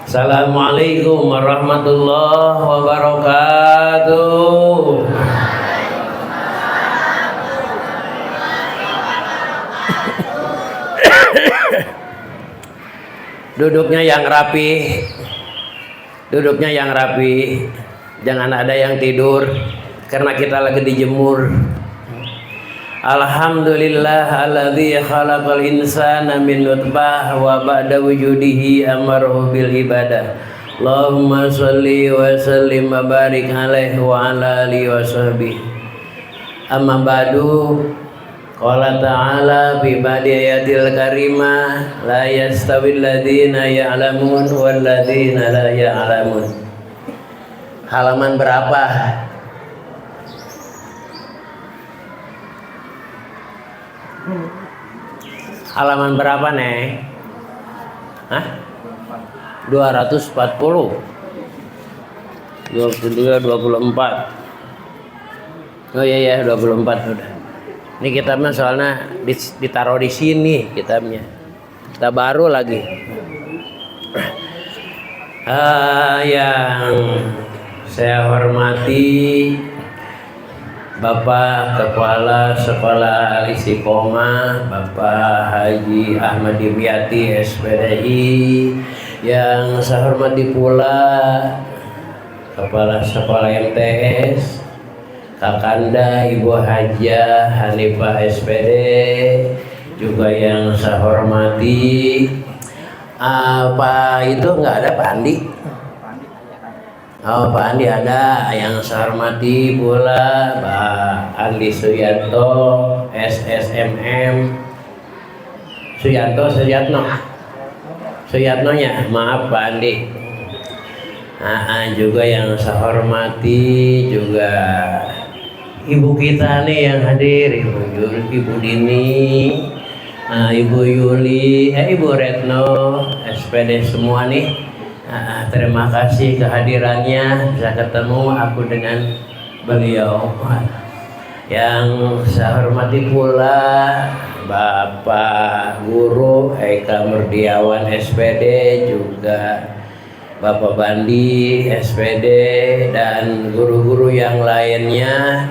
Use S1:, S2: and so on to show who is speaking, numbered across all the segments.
S1: Assalamualaikum warahmatullahi wabarakatuh. Duduknya yang rapi. Duduknya yang rapi. Jangan ada yang tidur karena kita lagi dijemur. Alhamdulillah alladzi khalaqal insana min nutfah wa ba'da wujudihi amarahu bil ibadah. Allahumma sholli wa sallim wa barik alaihi wa ala alihi wa sahbihi. Amma ba'du. Qala ta'ala fi badiyatil karimah la yastawil ladzina ya'lamun wal ladzina la ya'lamun. Halaman berapa? Halaman berapa nih? Hah? 240 23 24. Oh iya 24 udah. Ini kitabnya soalnya ditaruh di sini kitabnya. Kita baru lagi. Yang saya hormati Bapak Kepala Sekolah Al-Istiqomah, Bapak Haji Ahmad Dimyati SPDI, yang saya hormati pula Kepala Sekolah MTS, Kakanda Ibu Hajah Hanifah SPD, juga yang saya hormati apa itu nggak ada Pak Andi? Oh, Pak Andi ada. Yang saya hormati pula Pak Andi Suyanto SSMM Suyatnonya, maaf Pak Andi. Juga yang saya hormati juga ibu kita nih yang hadir, Ibu Dini, Ibu Yuli, Ibu Retno, SPD semua nih. Terima kasih kehadirannya, bisa ketemu aku dengan beliau. Yang saya hormati pula Bapak Guru Eka Murdiawan SPD, juga Bapak Bandi SPD, dan guru-guru yang lainnya.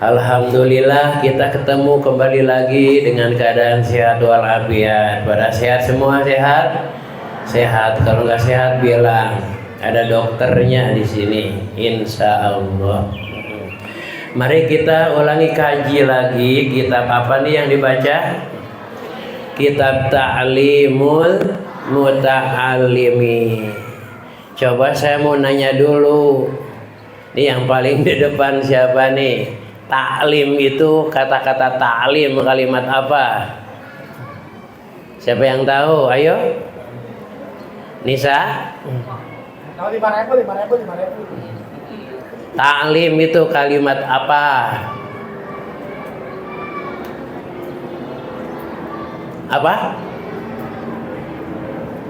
S1: Alhamdulillah kita ketemu kembali lagi dengan keadaan sehat walafiat. Pada sehat semua? Sehat. Kalau nggak sehat bilang, ada dokternya di sini, insya Allah. Mari kita ulangi kaji lagi. Kitab apa nih yang dibaca? Kitab Ta'limul Muta'allimi. Coba saya mau nanya dulu. Ini yang paling di depan siapa nih? Ta'lim itu, kata-kata ta'lim kalimat apa? Siapa yang tahu? Ayo. Nisa?
S2: 5.000.
S1: Ta'lim itu kalimat apa? Apa?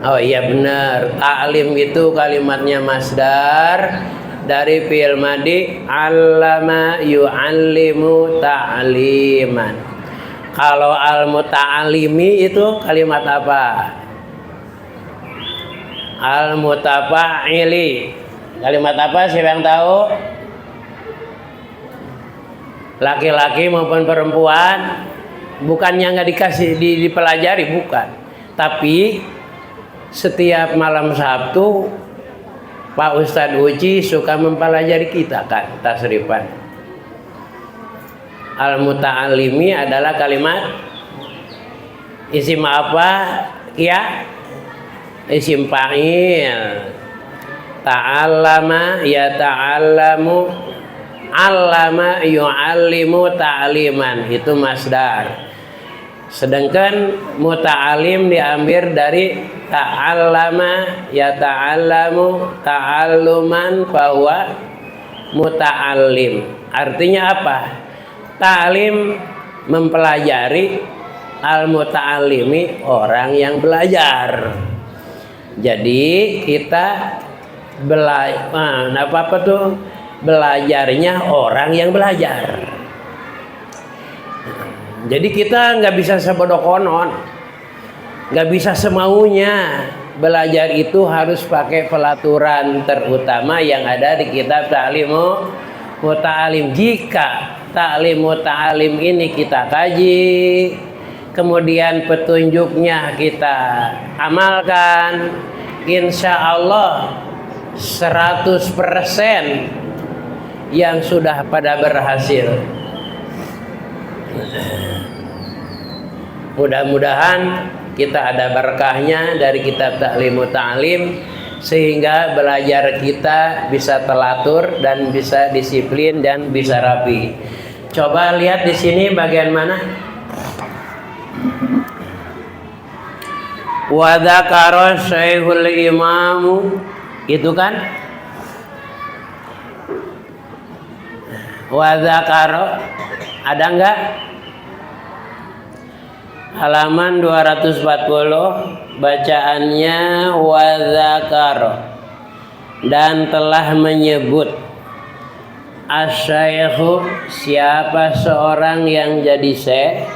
S1: Oh iya benar. Ta'lim itu kalimatnya masdar dari fi'il madhi allama yu'allimu ta'liman. Kalau al-muta'allimi itu kalimat apa? Al-mutafa'ili. Kalimat apa? Siapa yang tahu? Laki-laki maupun perempuan. Bukannya nggak dikasih dipelajari, bukan. Tapi setiap malam Sabtu Pak Ustadz Uci suka mempelajari kita kan tasrifan. Al-muta'allimi adalah kalimat isim apa? Ya, isim fa'il. Ta'allama ya ta'allamu, allama yu'allimu ta'liman, itu masdar. Sedangkan muta'allim diambil dari ta'allama ya ta'allamu ta'alluman bahwa muta'allim. Artinya apa? Ta'lim mempelajari, al-muta'allimi orang yang belajar. Jadi kita belajarnya orang yang belajar. Jadi kita nggak bisa sebodoh konon, nggak bisa semaunya. belajar itu harus pakai pelaturan, terutama yang ada di kitab Ta'limu Ta'lim. Jika Ta'limu Ta'lim ini kita kaji, kemudian petunjuknya kita amalkan, insya Allah 100% yang sudah pada berhasil. Mudah-mudahan kita ada berkahnya dari kitab Ta'limu Ta'lim, sehingga belajar kita bisa telatur dan bisa disiplin dan bisa rapi. Coba lihat di sini bagian mana? Wa dzakara Syekhul Imamu, itu kan? Wa dzakara, ada enggak? Halaman 240, bacaannya wa dzakara, dan telah menyebut asy-syaikhu, siapa seorang yang jadi syekh,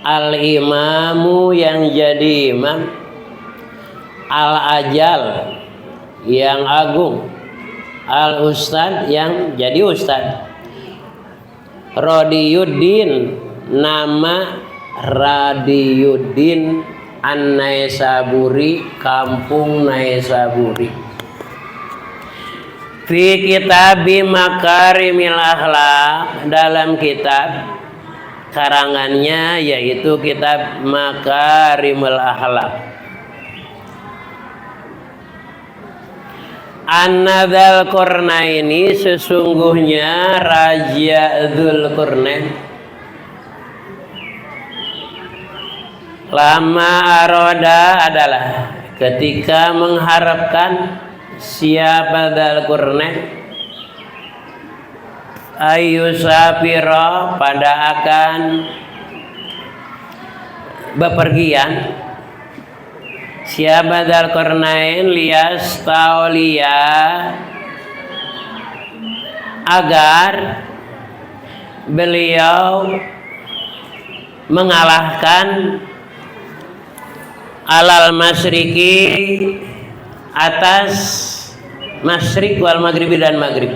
S1: al-imamu yang jadi imam, al-ajal yang agung, al-ustad yang jadi ustad, Radiyuddin, nama Radiyuddin An-Naisaburi, kampung Naisaburi. Fi kitabi Makarimil Akhlaq, dalam kitab karangannya yaitu kitab Makarimul Akhlaq. An-Dzul Qarnaini, sesungguhnya Raja Dzulqarnain, lama aroda adalah ketika mengharapkan, siapa Dzulqarnain, ayyusafira, pada akan bepergian, siapa Dzulqarnain, liyastauliya, agar beliau mengalahkan alal masyriki, atas masyrik wal maghribi dan maghrib.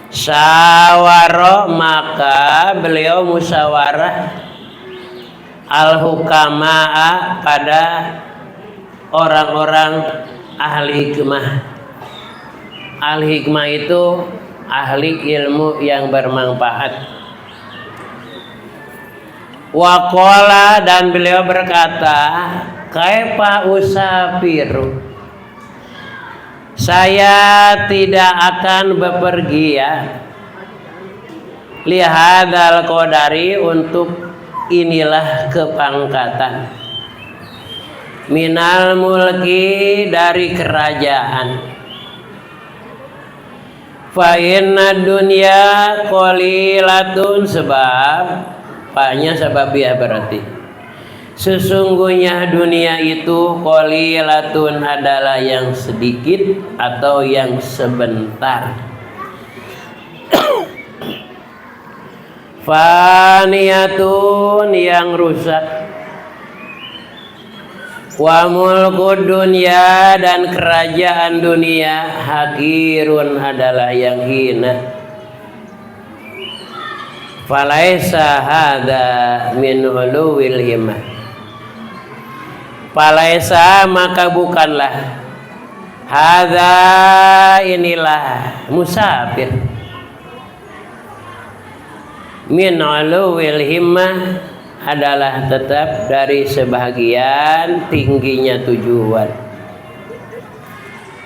S1: Sawaro, maka beliau musyawarah, al hukama'a, pada orang-orang ahli hikmah. Ahli hikmah itu ahli ilmu yang bermanfaat. Waqala, dan beliau berkata, kaifa usafiru, saya tidak akan bepergian, lihadzal qadari, untuk inilah kepangkatan, minal mulki, dari kerajaan, fa inna dunya qalilatun, sebab paknya sababiah, berarti sesungguhnya dunia itu qalilatun, adalah yang sedikit atau yang sebentar. Faniyatun, yang rusak. Wa mulkud dunya, dan kerajaan dunia, hakirun, adalah yang hina. Falaisa hadza min uluwil himmah, falaisa, maka bukanlah, hadza, inilah musafir, min uluwil himmah, adalah tetap dari sebahagian tingginya tujuan.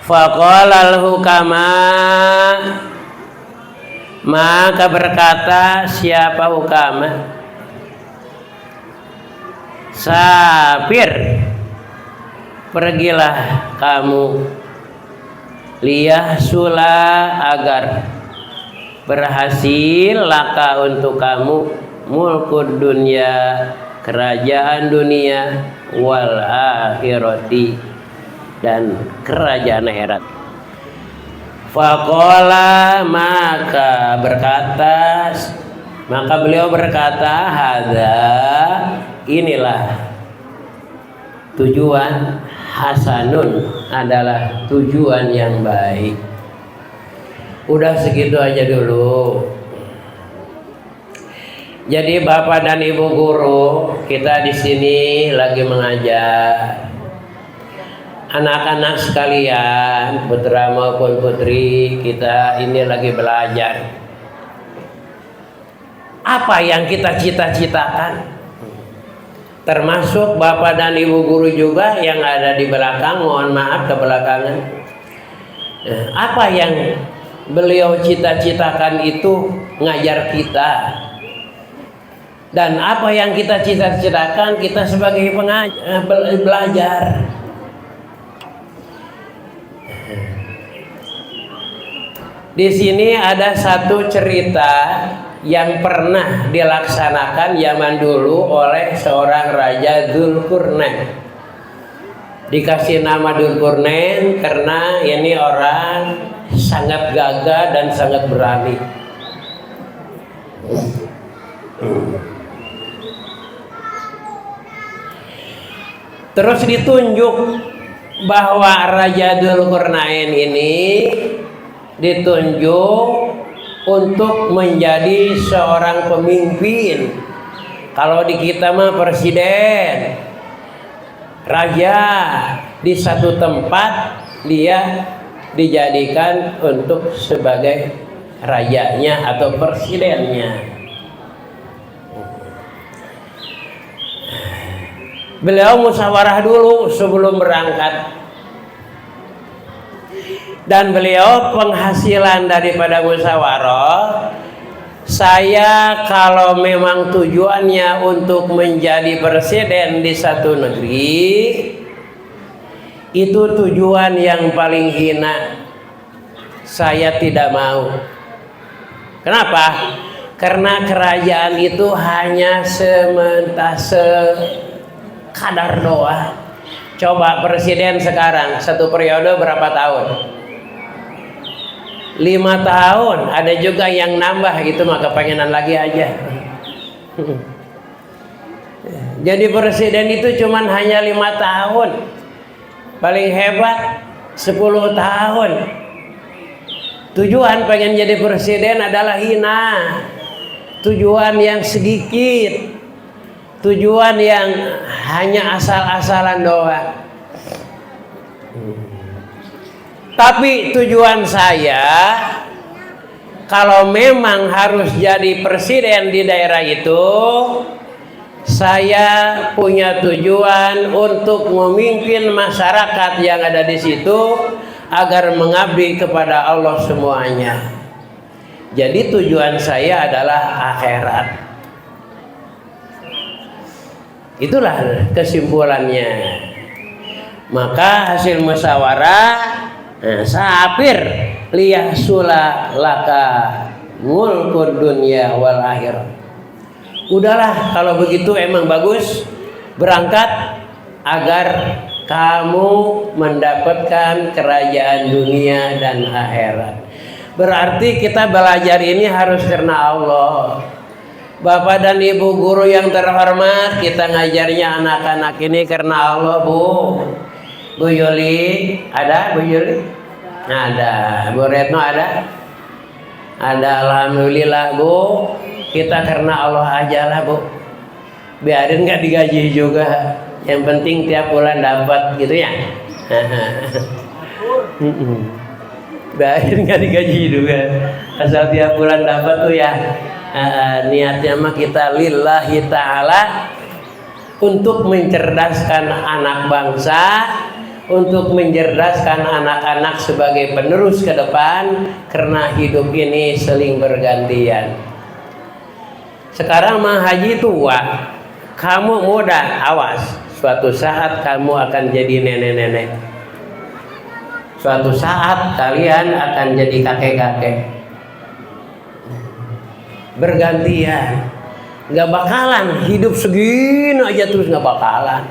S1: Faqala al-hukama, maka berkata siapa hukama, safir, pergilah kamu, liyahsula, agar berhasil, laka, untuk kamu, mulkud dunya, kerajaan dunia, wal akhirati, dan kerajaan akhirat. Faqala, maka beliau berkata, hadza, inilah, Tujuan hasanun adalah tujuan yang baik. Udah segitu aja dulu. Jadi Bapak dan Ibu guru, kita di sini lagi mengajar. Anak-anak sekalian, putra maupun putri, kita ini lagi belajar. Apa yang kita cita-citakan? Termasuk Bapak dan Ibu guru juga yang ada di belakang, mohon maaf ke belakangan. Apa yang beliau cita-citakan itu ngajar kita. Dan apa yang kita cita-citakan kita sebagai belajar. Di sini ada satu cerita yang pernah dilaksanakan zaman dulu oleh seorang raja Dzulqarnain. Dikasih nama Dzulqarnain karena ini orang sangat gagah dan sangat berani. Terus ditunjuk bahwa Raja Dzulqarnain ini ditunjuk untuk menjadi seorang pemimpin. Kalau di kita mah presiden, raja di satu tempat dia dijadikan untuk sebagai rajanya atau presidennya. Beliau musyawarah dulu sebelum berangkat. Dan beliau penghasilan daripada musyawarah, saya kalau memang tujuannya untuk menjadi presiden di satu negeri, itu tujuan yang paling hina. Saya tidak mau. Kenapa? Karena kerajaan itu hanya sekadar doa. Coba presiden sekarang satu periode berapa tahun? 5 tahun, ada juga yang nambah gitu, maka pengenan lagi aja. Jadi presiden itu cuman hanya 5 tahun, paling hebat 10 tahun. Tujuan pengen jadi presiden adalah hina, tujuan yang sedikit, tujuan yang hanya asal-asalan doa. Tapi tujuan saya, kalau memang harus jadi presiden di daerah itu, saya punya tujuan untuk memimpin masyarakat yang ada di situ agar mengabdi kepada Allah semuanya. Jadi tujuan saya adalah akhirat. Itulah kesimpulannya. Maka hasil musyawarah, sapir liyahsula laka mulkud dunya wal akhirah. Udahlah kalau begitu emang bagus, berangkat agar kamu mendapatkan kerajaan dunia dan akhirat. Berarti kita belajar ini harus karena Allah. Bapak dan Ibu guru yang terhormat, kita ngajarnya anak-anak ini karena Allah, Bu. Bu Yuli, ada Bu Yuli? Ada. Bu Retno ada? Ada, alhamdulillah Bu. Kita karena Allah aja lah Bu. Biarin nggak digaji juga. Yang penting tiap bulan dapat gitu ya. Biarin nggak digaji juga. Asal tiap bulan dapat tuh ya. Niatnya mah kita lillahi ta'ala untuk mencerdaskan anak bangsa, untuk mencerdaskan anak-anak sebagai penerus ke depan, karena hidup ini saling bergantian. Sekarang mah haji tua, kamu muda, awas, suatu saat kamu akan jadi nenek-nenek. Suatu saat kalian akan jadi kakek-kakek. Bergantian, nggak bakalan hidup segini aja terus, nggak bakalan.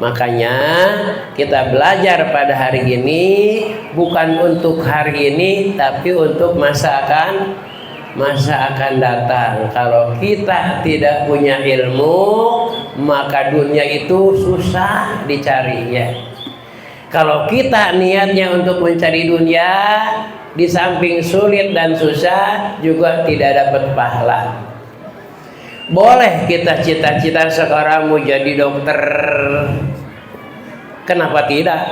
S1: Makanya kita belajar pada hari ini bukan untuk hari ini, tapi untuk masa akan masa akan datang kalau kita tidak punya ilmu, maka dunia itu susah dicarinya. Kalau kita niatnya untuk mencari dunia, di samping sulit dan susah juga tidak dapat pahala. Boleh kita cita-cita sekarang mau jadi dokter, kenapa tidak?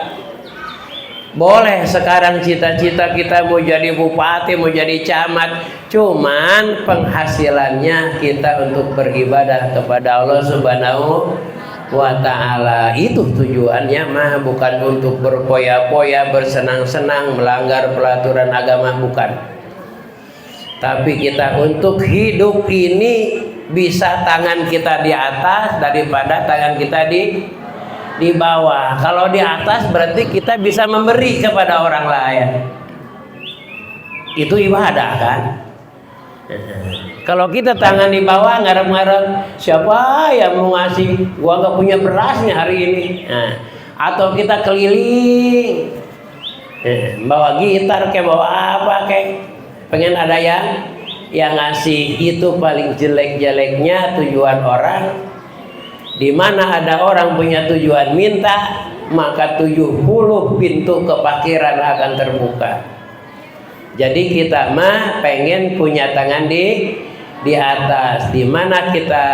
S1: Boleh sekarang cita-cita kita mau jadi bupati, mau jadi camat, cuman penghasilannya kita untuk beribadah kepada Allah Subhanahu wa ta'ala. Itu tujuannya mah, bukan untuk berpoya-poya, bersenang-senang, melanggar peraturan agama, bukan. Tapi kita untuk hidup ini bisa tangan kita di atas daripada tangan kita di bawah. Kalau di atas berarti kita bisa memberi kepada orang lain. Itu ibadah kan? Kalau kita tangan di bawah ngarep-ngarep, siapa yang mau ngasih? Gua nggak punya berasnya hari ini. Atau kita keliling, bawa gitar kayak bawa apa kayak, pengen ada yang ngasih. Itu paling jelek-jeleknya tujuan orang. Di mana ada orang punya tujuan minta, maka 70 pintu kefakiran akan terbuka. Jadi kita mah pengen punya tangan di atas. Di mana kita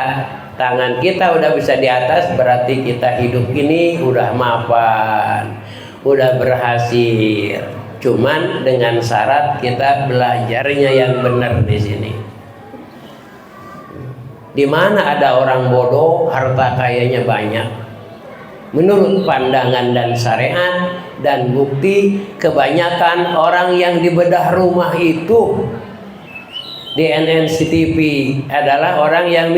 S1: tangan kita udah bisa di atas, berarti kita hidup ini udah mapan, udah berhasil. Cuman dengan syarat kita belajarnya yang benar di sini. Di mana ada orang bodoh, harta kayanya banyak. Menurut pandangan dan syariat dan bukti, kebanyakan orang yang dibedah rumah itu di NNCTV adalah orang yang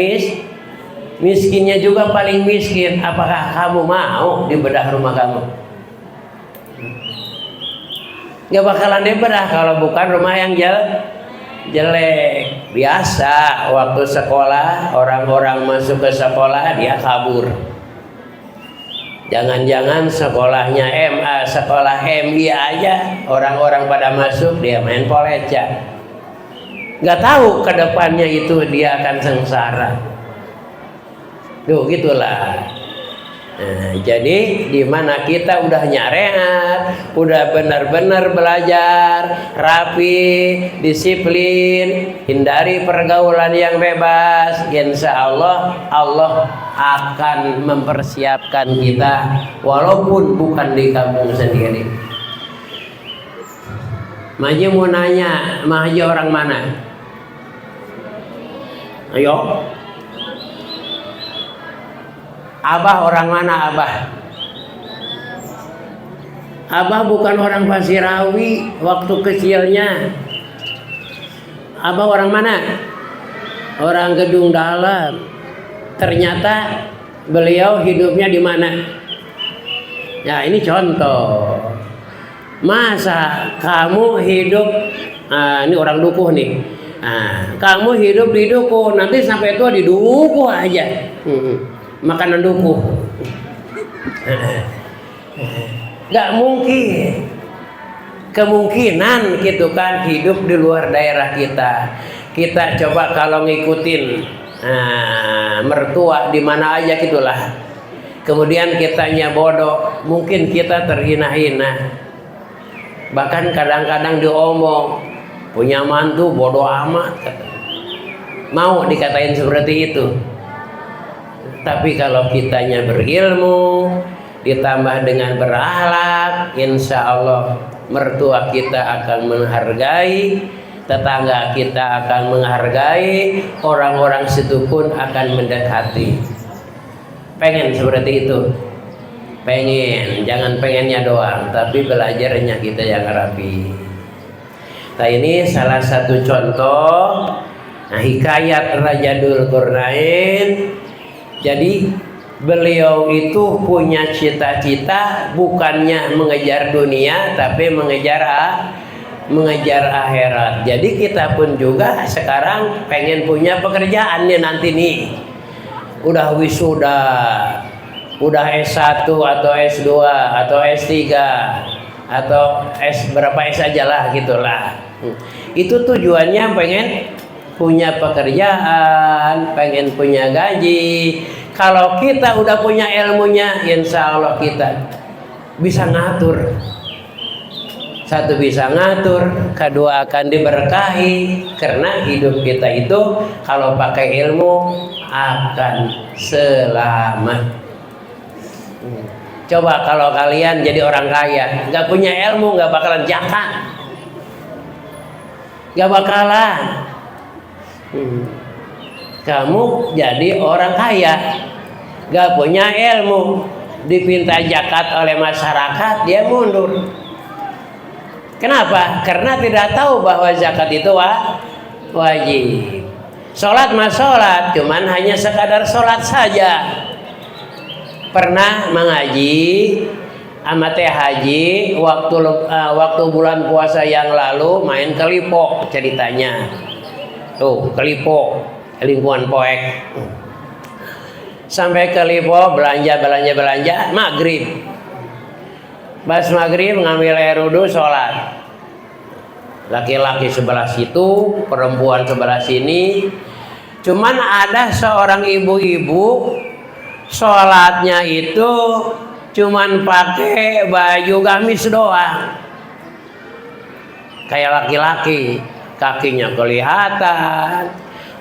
S1: miskinnya juga paling miskin. Apakah kamu mau dibedah rumah kamu? Gak bakalan dibedah kalau bukan rumah yang jelek. Biasa waktu sekolah, orang-orang masuk ke sekolah dia kabur. Jangan-jangan sekolahnya MA, sekolah MI aja, orang-orang pada masuk dia main poleca. Gak tahu ke depannya itu dia akan sengsara. Tuh gitulah. Jadi di mana kita udah nyareat, udah benar-benar belajar, rapi, disiplin, hindari pergaulan yang bebas, insya Allah Allah akan mempersiapkan kita walaupun bukan di kampung sendiri. Maji mau nanya, Maji orang mana? Ayo. Abah orang mana Abah? Abah bukan orang Pasirawi waktu kecilnya. Abah orang mana? Orang Gedung Dalam. Ternyata beliau hidupnya di mana? Ya ini contoh. Masa kamu hidup, ini orang dukuh nih. Kamu hidup di dukuh, nanti sampai tua di dukuh aja. Makanan dukuh. Gak mungkin. Kemungkinan gitu kan hidup di luar daerah kita. Kita coba kalau ngikutin mertua di mana aja gitulah. Kemudian kitanya bodoh, mungkin kita terhina-hina. Bahkan kadang-kadang diomong, punya mantu bodoh amat. Mau dikatain seperti itu. Tapi kalau kitanya berilmu, ditambah dengan berakhlak, insya Allah mertua kita akan menghargai, tetangga kita akan menghargai, orang-orang situ pun akan mendekati. Pengen seperti itu? Pengen, jangan pengennya doang, tapi belajarnya kita yang rapi. Nah ini salah satu contoh hikayat Raja Dzulqarnain. Jadi beliau itu punya cita-cita bukannya mengejar dunia, tapi mengejar akhirat. Jadi kita pun juga sekarang pengen punya pekerjaan nih nanti nih. Udah wisuda, udah S1 atau S2 atau S3, atau berapa aja lah gitulah. Itu tujuannya pengen punya pekerjaan, pengen punya gaji. Kalau kita udah punya ilmunya, insya Allah kita bisa ngatur. Satu bisa ngatur, kedua akan diberkahi, karena hidup kita itu kalau pakai ilmu akan selamat. Coba kalau kalian jadi orang kaya, nggak punya ilmu, nggak bakalan zakat, nggak bakalan. Kamu jadi orang kaya, nggak punya ilmu, dipinta zakat oleh masyarakat, dia mundur. Kenapa? Karena tidak tahu bahwa zakat itu wajib. Sholat mah sholat, cuman hanya sekadar sholat saja. Pernah mengaji amate haji waktu bulan puasa yang lalu main ke Lipo ceritanya. Tuh, ke Lipo, lingkungan Poek. Sampai ke Lipo belanja maghrib. Pas maghrib ngambil air wudhu sholat. Laki-laki sebelah situ, perempuan sebelah sini. Cuman ada seorang ibu-ibu sholatnya itu cuman pakai baju gamis doang, kayak laki-laki, kakinya kelihatan,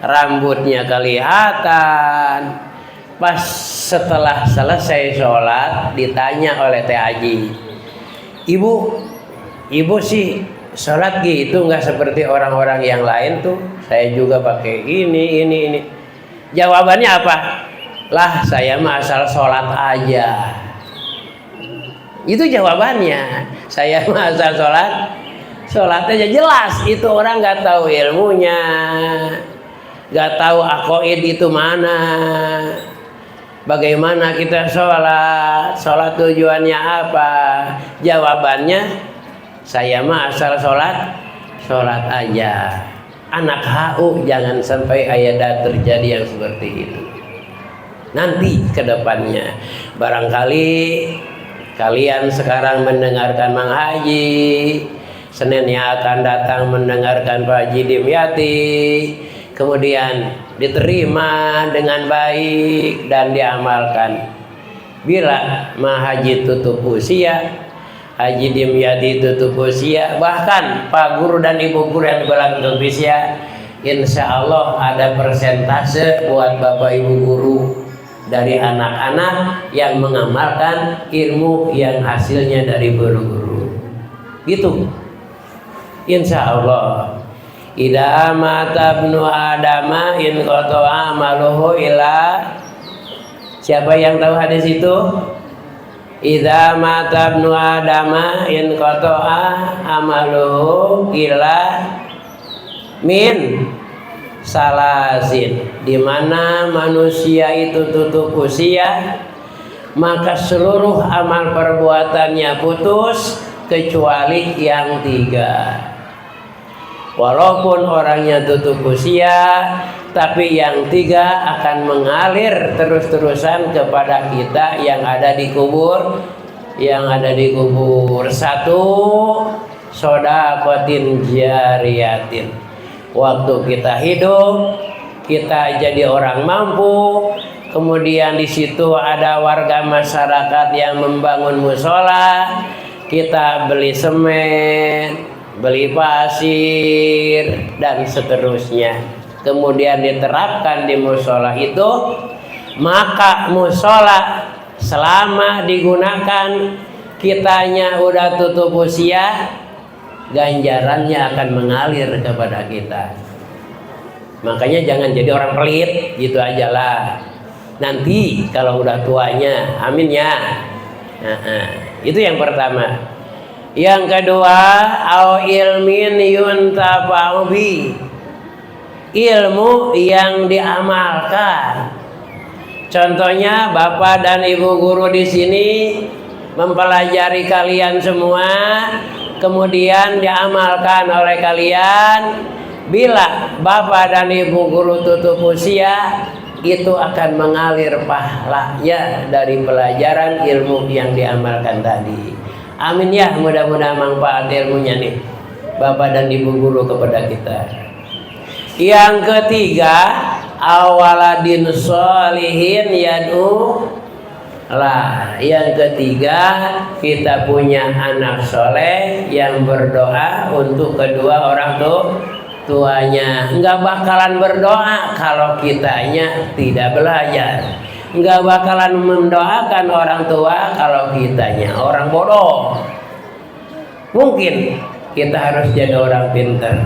S1: rambutnya kelihatan. Pas setelah selesai sholat ditanya oleh Teh Haji, ibu sih sholat gitu nggak seperti orang-orang yang lain tuh, saya juga pakai ini. Jawabannya apa? Lah saya mah asal sholat aja. Itu jawabannya. Saya mah asal sholat aja. Jelas itu orang nggak tahu ilmunya, nggak tahu aqaid itu mana. Bagaimana kita sholat tujuannya apa? Jawabannya saya mah asal sholat aja. Anak HU jangan sampai ada terjadi yang seperti itu. Nanti ke depannya barangkali kalian sekarang mendengarkan Mang Haji, Senin yang akan datang mendengarkan Pak Haji Dimyati, kemudian diterima dengan baik dan diamalkan. Bila Mang Haji tutup usia, Haji Dimyati tutup usia, bahkan Pak Guru dan Ibu Guru yang belum tutup usia, insya Allah ada persentase buat Bapak Ibu Guru dari anak-anak yang mengamalkan ilmu yang hasilnya dari guru-guru. Gitu. Insya Allah. Idza mata ibnu adama in qata'a amaluhu ila. Siapa yang tahu hadis itu? Idza mata ibnu adama in qata'a amaluhu ila min salasin. Di mana manusia itu tutup usia, maka seluruh amal perbuatannya putus kecuali yang 3. Walaupun orangnya tutup usia, tapi yang 3 akan mengalir terus-terusan kepada kita yang ada di kubur. Satu, shadaqatin jariyatin. Waktu kita hidup, kita jadi orang mampu, kemudian di situ ada warga masyarakat yang membangun musola, kita beli semen, beli pasir, dan seterusnya. Kemudian diterapkan di musola itu, maka musola selama digunakan kitanya udah tutup usia, ganjarannya akan mengalir kepada kita. Makanya jangan jadi orang pelit, gitu aja lah. Nanti kalau udah tuanya, amin ya. Itu yang pertama. Yang kedua, au ilmin yuntafa'u bi, ilmu yang diamalkan. Contohnya Bapak dan Ibu guru di sini mempelajari kalian semua, kemudian diamalkan oleh kalian. Bila Bapak dan Ibu guru tutup usia, itu akan mengalir pahalanya dari pelajaran ilmu yang diamalkan tadi. Amin ya, mudah-mudahan manfaat ilmunya nih Bapak dan Ibu guru kepada kita. Yang ketiga, awaladin sholihin yad'u lah. Yang ketiga, kita punya anak soleh yang berdoa untuk kedua orang tuanya. Enggak bakalan berdoa kalau kitanya tidak belajar. Enggak bakalan mendoakan orang tua kalau kitanya orang bodoh. Mungkin kita harus jadi orang pintar.